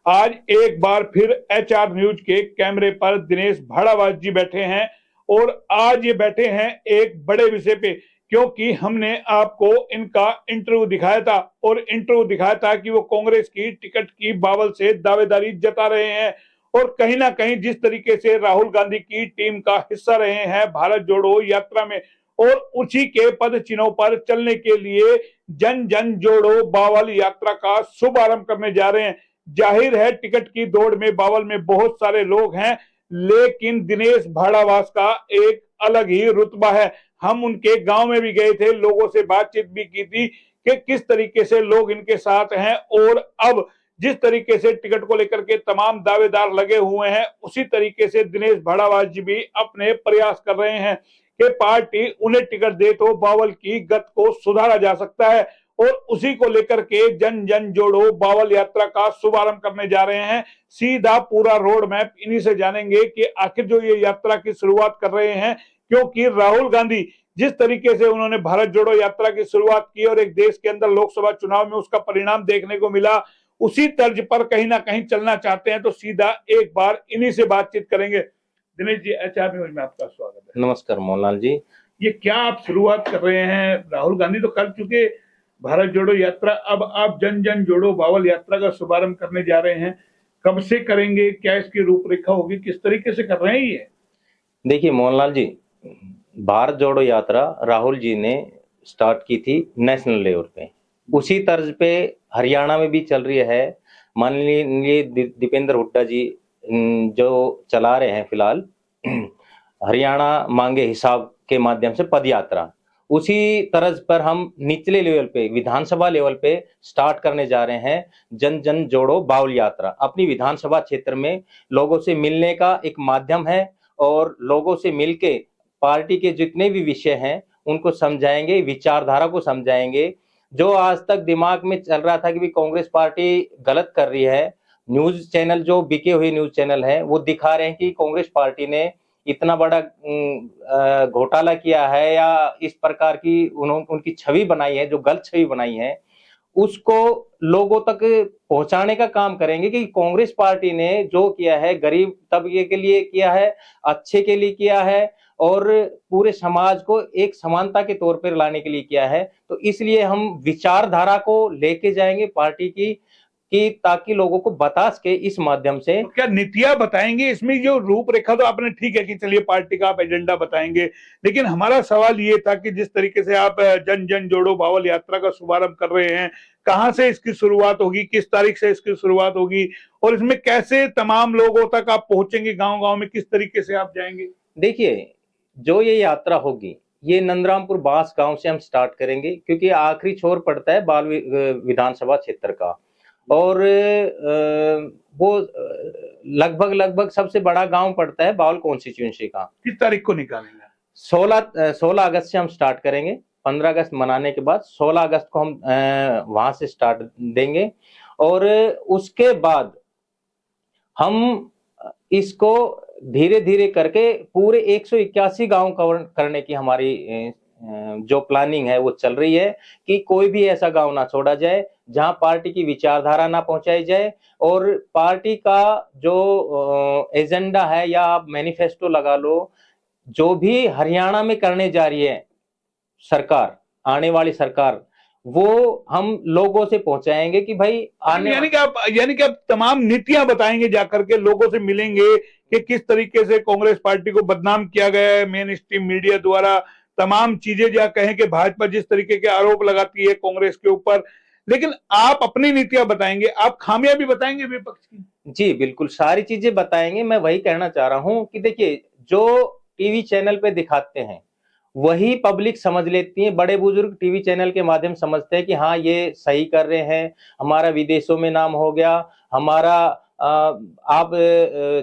आज एक बार फिर एचआर न्यूज के कैमरे पर दिनेश भाड़ावास जी बैठे हैं और आज ये बैठे हैं एक बड़े विषय पे, क्योंकि हमने आपको इनका इंटरव्यू दिखाया था और इंटरव्यू दिखाया था कि वो कांग्रेस की टिकट की बावल से दावेदारी जता रहे हैं और कहीं ना कहीं जिस तरीके से राहुल गांधी की टीम का हिस्सा रहे हैं भारत जोड़ो यात्रा में और उसी के पद चिन्हों पर चलने के लिए जन जन जोड़ो बावल यात्रा का शुभारंभ करने जा रहे हैं। जाहिर है टिकट की दौड़ में बावल में बहुत सारे लोग हैं, लेकिन दिनेश भाड़ावास का एक अलग ही रुतबा है। हम उनके गांव में भी गए थे, लोगों से बातचीत भी की थी कि किस तरीके से लोग इनके साथ हैं और अब जिस तरीके से टिकट को लेकर के तमाम दावेदार लगे हुए हैं, उसी तरीके से दिनेश भाड़ावास जी भी अपने प्रयास कर रहे हैं कि पार्टी उन्हें टिकट दे तो बावल की गत को सुधारा जा सकता है और उसी को लेकर के जन जन जोड़ो बावल यात्रा का शुभारंभ करने जा रहे हैं। सीधा पूरा रोड मैप इन्हीं से जानेंगे कि आखिर जो ये यात्रा की शुरुआत कर रहे हैं, क्योंकि राहुल गांधी जिस तरीके से उन्होंने भारत जोड़ो यात्रा की शुरुआत की और एक देश के अंदर लोकसभा चुनाव में उसका परिणाम देखने को मिला, उसी तर्ज पर कहीं ना कहीं चलना चाहते हैं। तो सीधा एक बार इन्हीं से बातचीत करेंगे। दिनेश जी, एचआर न्यूज में आपका स्वागत है। नमस्कार मोहनलाल जी। ये क्या आप शुरुआत कर रहे हैं? राहुल गांधी तो कर चुके भारत जोड़ो यात्रा, अब आप जन जन जोड़ो बावल यात्रा का शुभारंभ करने जा रहे हैं। कब से करेंगे, क्या इसकी रूपरेखा होगी, किस तरीके से कर रहे हैं ये? देखिए मोहनलाल जी, भारत जोड़ो यात्रा राहुल जी ने स्टार्ट की थी नेशनल लेवल पे, उसी तर्ज पे हरियाणा में भी चल रही है। माननीय दीपेंद्र हुड्डा जी जो चला रहे हैं फिलहाल हरियाणा मांगे हिसाब के माध्यम से पद यात्रा, उसी तरज पर हम निचले लेवल पे विधानसभा लेवल पे स्टार्ट करने जा रहे हैं जन जन जोड़ो बावल यात्रा। अपनी विधानसभा क्षेत्र में लोगों से मिलने का एक माध्यम है और लोगों से मिलके पार्टी के जितने भी विषय हैं उनको समझाएंगे, विचारधारा को समझाएंगे। जो आज तक दिमाग में चल रहा था कि भी कांग्रेस पार्टी गलत कर रही है, न्यूज चैनल जो बिके हुए न्यूज चैनल है वो दिखा रहे हैं कि कांग्रेस पार्टी ने इतना बड़ा घोटाला किया है या इस प्रकार की उनकी छवि बनाई है, जो गलत छवि बनाई है, उसको लोगों तक पहुंचाने का काम करेंगे कि कांग्रेस पार्टी ने जो किया है गरीब तबके के लिए किया है, अच्छे के लिए किया है और पूरे समाज को एक समानता के तौर पर लाने के लिए किया है। तो इसलिए हम विचारधारा को लेके जाएंगे पार्टी की कि ताकि लोगों को बता सके इस माध्यम से। तो क्या नीतियां बताएंगे इसमें? जो रूपरेखा तो आपने ठीक है कि चलिए पार्टी का आप एजेंडा बताएंगे, लेकिन हमारा सवाल ये था कि जिस तरीके से आप जन जन जोड़ो बावल यात्रा का शुभारंभ कर रहे हैं, कहां से इसकी शुरुआत होगी, किस तारीख से इसकी शुरुआत होगी और इसमें कैसे तमाम लोगों तक आप पहुंचेंगे, गाँव गाँव में किस तरीके से आप जाएंगे? देखिए, जो ये यात्रा होगी ये नंदरामपुर बास गांव से हम स्टार्ट करेंगे, क्योंकि आखिरी छोर पड़ता है बाल विधानसभा क्षेत्र का और वो लगभग सबसे बड़ा गांव पड़ता है बावल कॉन्स्टिट्यूंसी का। किस तारीख को निकालेंगे? 16 अगस्त से हम स्टार्ट करेंगे। 15 अगस्त मनाने के बाद 16 अगस्त को हम वहां से स्टार्ट देंगे और उसके बाद हम इसको धीरे धीरे करके पूरे 181 गांव कवर करने की हमारी जो प्लानिंग है वो चल रही है कि कोई भी ऐसा गांव ना छोड़ा जाए जहां पार्टी की विचारधारा ना पहुंचाई जाए और पार्टी का जो एजेंडा है या आप मैनिफेस्टो लगा लो, जो भी हरियाणा में करने जा रही है सरकार, आने वाली सरकार, वो हम लोगों से पहुंचाएंगे कि भाई आने यानी कि आप तमाम नीतियां बताएंगे, जाकर के लोगों से मिलेंगे कि किस तरीके से कांग्रेस पार्टी को बदनाम किया गया है मेन स्ट्रीम मीडिया द्वारा, तमाम चीजें या कहें कि भाजपा जिस तरीके के आरोप लगाती है कांग्रेस के ऊपर, लेकिन आप अपनी नीतियां बताएंगे, आप खामियां भी बताएंगे विपक्ष की। जी बिल्कुल, सारी चीजें बताएंगे। मैं वही कहना चाह रहा हूं कि देखिए, जो टीवी चैनल पे दिखाते हैं वही पब्लिक समझ लेती है। बड़े बुजुर्ग टीवी चैनल के माध्यम समझते हैं कि हाँ ये सही कर रहे हैं, हमारा विदेशों में नाम हो गया, हमारा आप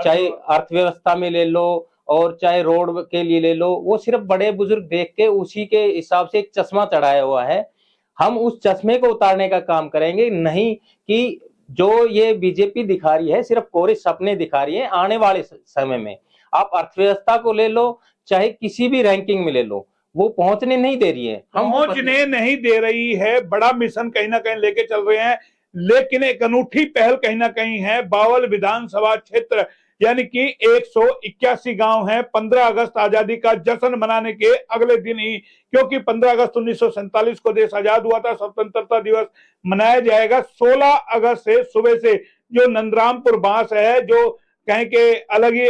चाहे अर्थव्यवस्था में ले लो और चाहे रोड के लिए ले लो, वो सिर्फ बड़े बुजुर्ग देख के उसी के हिसाब से एक चश्मा चढ़ाया हुआ है। हम उस चश्मे को उतारने का काम करेंगे, नहीं कि जो ये बीजेपी दिखा रही है सिर्फ कोरे सपने दिखा रही है। आने वाले समय में आप अर्थव्यवस्था को ले लो, चाहे किसी भी रैंकिंग में ले लो, वो पहुंचने नहीं दे रही है, हम पहुंचने नहीं दे रही है। बड़ा मिशन कहीं ना कहीं लेके चल रहे हैं, लेकिन एक अनूठी पहल कहीं ना कहीं है। बावल विधानसभा क्षेत्र यानी कि 181 गांव हैं। 15 अगस्त आजादी का जश्न मनाने के अगले दिन ही, क्योंकि 15 अगस्त 1947 को देश आजाद हुआ था, स्वतंत्रता दिवस मनाया जाएगा 16 अगस्त से। सुबह से जो नंदरामपुर बांस है, जो कहें के अलग ही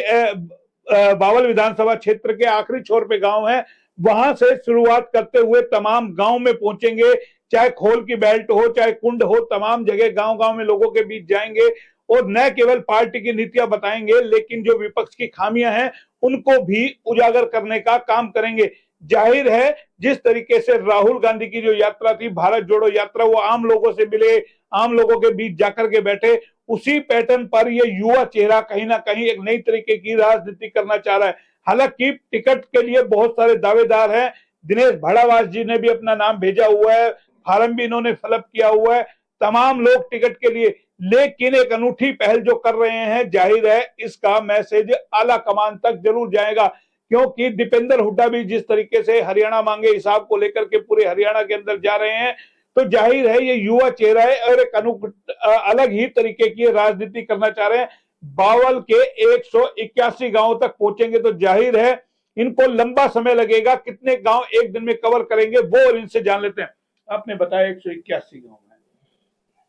बावल विधानसभा क्षेत्र के आखिरी छोर पे गांव है, वहां से शुरुआत करते हुए तमाम गांव में पहुंचेंगे। चाहे खोल की बेल्ट हो, चाहे कुंड हो, तमाम जगह गांव गांव में लोगों के बीच जाएंगे और न केवल पार्टी की नीतियां बताएंगे, लेकिन जो विपक्ष की खामियां हैं उनको भी उजागर करने का काम करेंगे। जाहिर है जिस तरीके से राहुल गांधी की जो यात्रा थी, भारत जोड़ो यात्रा, वो आम लोगों से मिले, आम लोगों के बीच जाकर के बैठे, उसी पैटर्न पर ये युवा चेहरा कहीं ना कहीं एक नई तरीके की राजनीति करना चाह रहा है। हालांकि टिकट के लिए बहुत सारे दावेदार हैं। दिनेश भाड़ावास जी ने भी अपना नाम भेजा हुआ है, फार्म भी इन्होंने फिलअप किया हुआ है, तमाम लोग टिकट के लिए। लेकिन एक अनूठी पहल जो कर रहे हैं, जाहिर है इसका मैसेज आला कमान तक जरूर जाएगा, क्योंकि दीपेंद्र हुड्डा भी जिस तरीके से हरियाणा मांगे हिसाब को लेकर के पूरे हरियाणा के अंदर जा रहे हैं, तो जाहिर है ये युवा चेहरा है और एक अलग ही तरीके की राजनीति करना चाह रहे हैं। बावल के 181 गांवों तक पहुंचेंगे तो जाहिर है इनको लंबा समय लगेगा। कितने गांव एक दिन में कवर करेंगे वो और इनसे जान लेते हैं। आपने बताया 181 गांव है,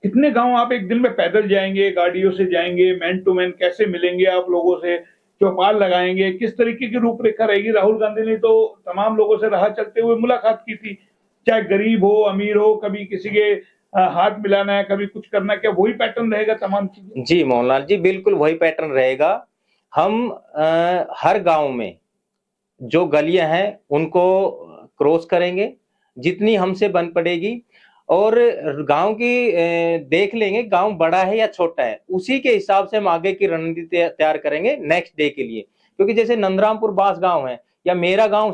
कितने गांव आप एक दिन में पैदल जाएंगे, गाड़ियों से जाएंगे, मैन टू मैन कैसे मिलेंगे आप लोगों से, चौपाल लगाएंगे, किस तरीके की रूपरेखा रहेगी? राहुल गांधी ने तो तमाम लोगों से राह चलते हुए मुलाकात की थी, चाहे गरीब हो अमीर हो, कभी किसी के हाथ मिलाना है, कभी कुछ करना है, क्या वही पैटर्न रहेगा तमाम चीजें? जी मोहनलाल जी, बिल्कुल वही पैटर्न रहेगा। हम हर गांव में जो गलियां हैं उनको क्रॉस करेंगे जितनी हमसे बन पड़ेगी, और गांव की देख लेंगे गांव बड़ा है या छोटा है, उसी के हिसाब से हम आगे की रणनीति तैयार करेंगे नेक्स्ट डे के लिए। क्योंकि जैसे नंदरामपुर बास गांव है, या मेरा गांव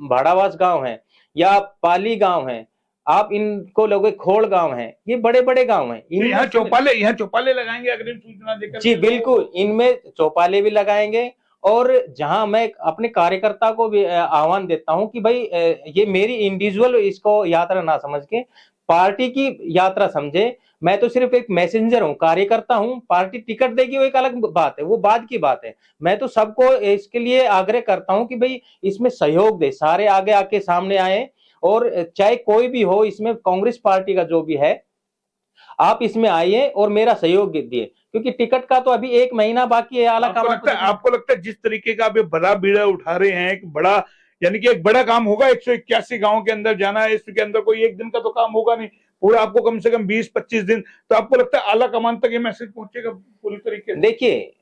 भाड़ावास गांव है, या पाली गांव है, आप इनको लोगे खोड़ गांव है, ये बड़े बड़े गांव हैं। यहाँ चौपाले लगाएंगे अग्रिम सूचना देकर? जी बिल्कुल, इनमें चौपाले भी लगाएंगे। और जहां मैं अपने कार्यकर्ता को भी आह्वान देता हूं कि भाई ये मेरी इंडिविजुअल इसको यात्रा ना समझ के पार्टी की यात्रा समझे। मैं तो सिर्फ एक मैसेंजर हूं, कार्यकर्ता हूं। पार्टी टिकट देगी वो एक अलग बात है, वो बाद की बात है। मैं तो सबको इसके लिए आग्रह करता हूं कि भाई इसमें सहयोग दे, सारे आगे आके सामने आए, और चाहे कोई भी हो इसमें, कांग्रेस पार्टी का जो भी है, आप इसमें आइए और मेरा सहयोग दिए, क्योंकि टिकट का तो अभी 1 महीना बाकी है। आपको लगता है जिस तरीके का आप ये बड़ा बीड़ा उठा रहे हैं, एक बड़ा यानी कि एक बड़ा काम होगा? 181 गांव के अंदर जाना है, इसके अंदर कोई एक दिन का तो काम होगा नहीं, पूरा आपको कम से कम 20-25 दिन। तो आपको लगता है आला कमान तक ये मैसेज पहुंचेगा पूरी तरीके से? देखिए,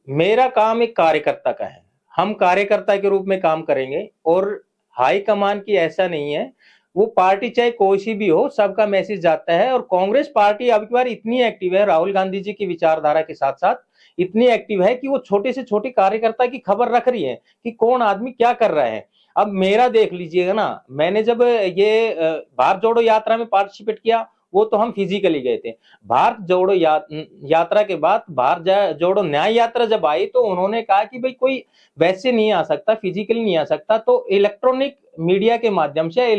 मेरा काम एक कार्यकर्ता का है, हम कार्यकर्ता के रूप में काम करेंगे, और हाई कमान की ऐसा नहीं है, वो पार्टी चाहे कोई सी भी हो, सबका मैसेज जाता है। और कांग्रेस पार्टी अब की बार इतनी एक्टिव है, राहुल गांधी जी की विचारधारा के साथ साथ इतनी एक्टिव है कि वो छोटे से छोटे कार्यकर्ता की खबर रख रही है कि कौन आदमी क्या कर रहा है। अब मेरा देख लीजिएगा ना, मैंने जब ये भारत जोड़ो यात्रा में पार्टिसिपेट किया, वो तो हम फिजिकली गए थे। भारत जोड़ो यात्रा के बाद भारत जोड़ो न्याय यात्रा जब आई, तो उन्होंने कहा कि भाई कोई वैसे नहीं आ सकता, फिजिकली नहीं आ सकता, तो इलेक्ट्रॉनिक मीडिया के माध्यम से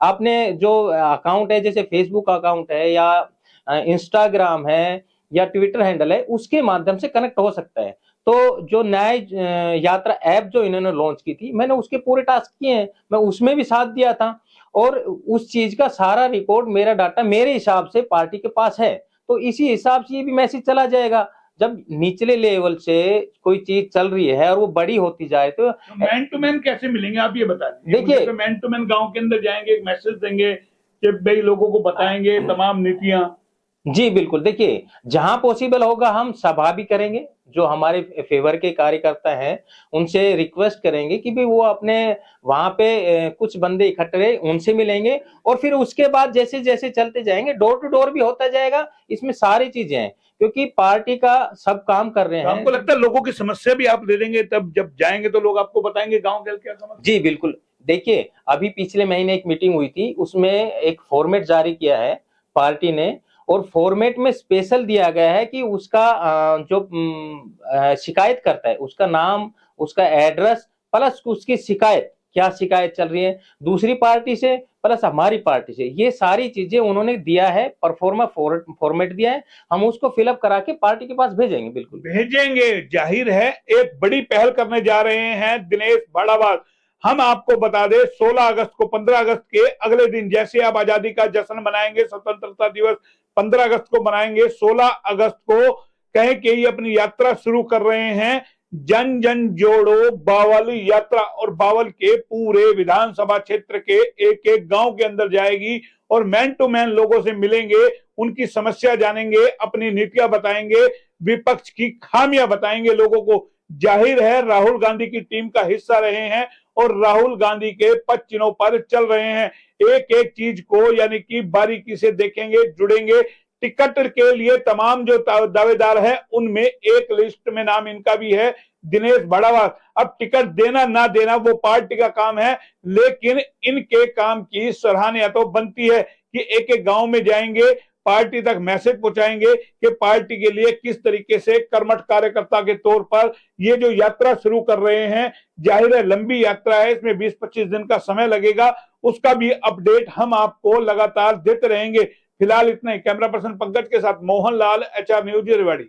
आपने जो अकाउंट है, जैसे फेसबुक अकाउंट है, या इंस्टाग्राम है, या ट्विटर हैंडल है, उसके माध्यम से कनेक्ट हो सकता है। तो जो न्याय यात्रा ऐप जो इन्होंने लॉन्च की थी, मैंने उसके पूरे टास्क किए हैं, मैं उसमें भी साथ दिया था, और उस चीज का सारा रिकॉर्ड, मेरा डाटा मेरे हिसाब से पार्टी के पास है। तो इसी हिसाब से ये भी मैसेज चला जाएगा। जब निचले लेवल से कोई चीज चल रही है और वो बड़ी होती जाए, तो मैन टू मैन कैसे मिलेंगे आप ये बता दीजिए। देखिए, मैन टू मैन गांव के अंदर जाएंगे, एक मैसेज देंगे कि भाई लोगों को बताएंगे तमाम नीतियां। जी बिल्कुल, देखिए जहां पॉसिबल होगा हम सभा भी करेंगे, जो हमारे फेवर के कार्यकर्ता हैं उनसे रिक्वेस्ट करेंगे कि भाई वो अपने वहां पे कुछ बंदे इकट्ठे रहे, उनसे मिलेंगे, और फिर उसके बाद जैसे जैसे चलते जाएंगे, डोर टू डोर भी होता जाएगा। इसमें सारी चीजें हैं, क्योंकि पार्टी का सब काम कर रहे हैं। आपको लगता है लोगों की समस्या भी आप ले लेंगे, तब जब जाएंगे तो लोग आपको बताएंगे गाँव के क्या समस्या? जी बिल्कुल, देखिए अभी पिछले महीने एक मीटिंग हुई थी, उसमें एक फॉर्मेट जारी किया है पार्टी ने, और फॉर्मेट में स्पेशल दिया गया है कि उसका जो शिकायत करता है, उसका नाम, उसका एड्रेस, प्लस उसकी शिकायत, क्या शिकायत चल रही है दूसरी पार्टी से, प्लस हमारी पार्टी से, ये सारी चीजें उन्होंने दिया है, परफॉर्मा फॉर्मेट दिया है, हम उसको फिलअप करा के पार्टी के पास भेजेंगे। बिल्कुल भेजेंगे, जाहिर है एक बड़ी पहल करने जा रहे हैं दिनेश भाड़ावाज। हम आपको बता दें 16 अगस्त को, 15 अगस्त के अगले दिन, जैसे आप आजादी का जश्न मनाएंगे, स्वतंत्रता दिवस 15 अगस्त को मनाएंगे, 16 अगस्त को कहें कि ये अपनी यात्रा शुरू कर रहे हैं, जन जन जोड़ो बावल यात्रा। और बावल के पूरे विधानसभा क्षेत्र के एक एक गांव के अंदर जाएगी और मैन टू मैन लोगों से मिलेंगे, उनकी समस्या जानेंगे, अपनी नीतियां बताएंगे, विपक्ष की खामियां बताएंगे लोगों को। जाहिर है राहुल गांधी की टीम का हिस्सा रहे हैं और राहुल गांधी के पद चिन्हों पर चल रहे हैं। एक एक चीज को यानी कि बारीकी से देखेंगे, जुड़ेंगे। टिकट के लिए तमाम जो दावेदार है उनमें एक लिस्ट में नाम इनका भी है, दिनेश भाड़ावाज। अब टिकट देना ना देना वो पार्टी का काम है, लेकिन इनके काम की सराहनीय तो बनती है कि एक एक गांव में जाएंगे, पार्टी तक मैसेज पहुंचाएंगे कि पार्टी के लिए किस तरीके से कर्मठ कार्यकर्ता के तौर पर ये जो यात्रा शुरू कर रहे हैं। जाहिर है लंबी यात्रा है, इसमें 20-25 दिन का समय लगेगा, उसका भी अपडेट हम आपको लगातार देते रहेंगे। फिलहाल इतना ही। कैमरा पर्सन पंकज के साथ मोहन लाल, HR न्यूज, रेवाड़ी।